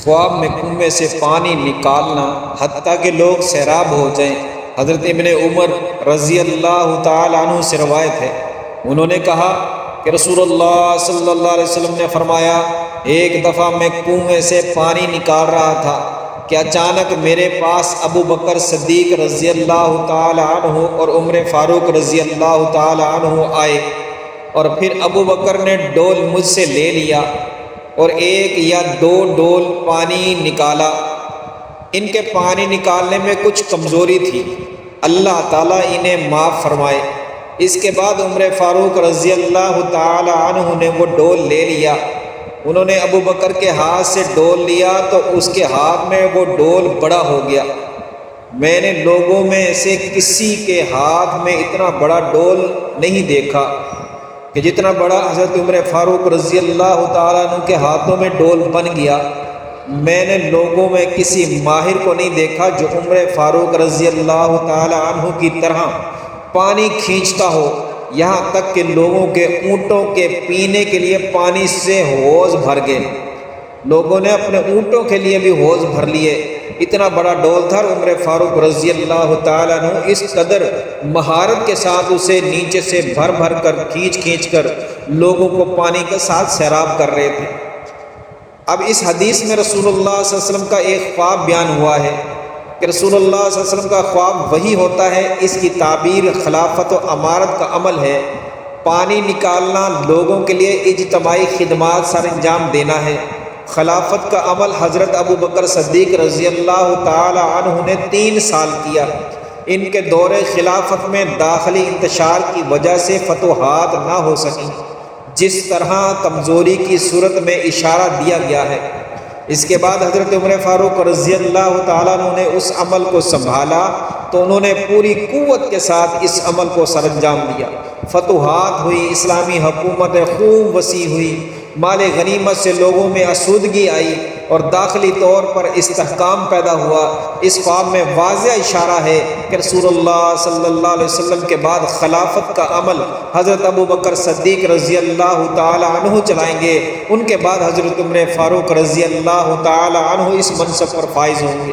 خواب میں کنویں سے پانی نکالنا حتیٰ کہ لوگ سیراب ہو جائیں۔ حضرت ابن عمر رضی اللہ تعالی عنہ سے روایت ہے، انہوں نے کہا کہ رسول اللہ صلی اللہ علیہ وسلم نے فرمایا، ایک دفعہ میں کنویں سے پانی نکال رہا تھا کہ اچانک میرے پاس ابو بکر صدیق رضی اللہ تعالی عنہ اور عمر فاروق رضی اللہ تعالی عنہ آئے، اور پھر ابو بکر نے ڈول مجھ سے لے لیا اور ایک یا دو ڈول پانی نکالا۔ ان کے پانی نکالنے میں کچھ کمزوری تھی، اللہ تعالیٰ انہیں معاف فرمائے۔ اس کے بعد عمر فاروق رضی اللہ تعالی عنہ نے وہ ڈول لے لیا۔ انہوں نے ابو بکر کے ہاتھ سے ڈول لیا تو اس کے ہاتھ میں وہ ڈول بڑا ہو گیا۔ میں نے لوگوں میں سے کسی کے ہاتھ میں اتنا بڑا ڈول نہیں دیکھا کہ جتنا بڑا حضرت عمر فاروق رضی اللہ تعالیٰ عنہ کے ہاتھوں میں ڈول بن گیا۔ میں نے لوگوں میں کسی ماہر کو نہیں دیکھا جو عمر فاروق رضی اللہ تعالیٰ عنہ کی طرح پانی کھینچتا ہو، یہاں تک کہ لوگوں کے اونٹوں کے پینے کے لیے پانی سے حوض بھر گئے۔ لوگوں نے اپنے اونٹوں کے لیے بھی حوض بھر لیے، اتنا بڑا ڈول تھا۔ عمر فاروق رضی اللہ تعالیٰ عنہ اس قدر مہارت کے ساتھ اسے نیچے سے بھر بھر کر کھینچ کر لوگوں کو پانی کے ساتھ سیراب کر رہے تھے۔ اب اس حدیث میں رسول اللہ صلی اللہ علیہ وسلم کا ایک خواب بیان ہوا ہے کہ رسول اللہ صلی اللہ علیہ وسلم کا خواب وہی ہوتا ہے، اس کی تعبیر خلافت و امارت کا عمل ہے۔ پانی نکالنا لوگوں کے لیے اجتماعی خدمات سر انجام دینا ہے۔ خلافت کا عمل حضرت ابو بکر صدیق رضی اللہ تعالی عنہ نے 3 سال کیا۔ ان کے دور خلافت میں داخلی انتشار کی وجہ سے فتوحات نہ ہو سکیں، جس طرح کمزوری کی صورت میں اشارہ دیا گیا ہے۔ اس کے بعد حضرت عمر فاروق رضی اللہ تعالیٰ عنہ نے اس عمل کو سنبھالا تو انہوں نے پوری قوت کے ساتھ اس عمل کو سر انجام دیا۔ فتوحات ہوئی، اسلامی حکومت خوب وسیع ہوئی، مال غنیمت سے لوگوں میں آسودگی آئی اور داخلی طور پر استحکام پیدا ہوا۔ اس خواب میں واضح اشارہ ہے کہ رسول اللہ صلی اللہ علیہ وسلم کے بعد خلافت کا عمل حضرت ابو بکر صدیق رضی اللہ تعالی عنہ چلائیں گے، ان کے بعد حضرت عمر فاروق رضی اللہ تعالی عنہ اس منصب پر فائز ہوں گے۔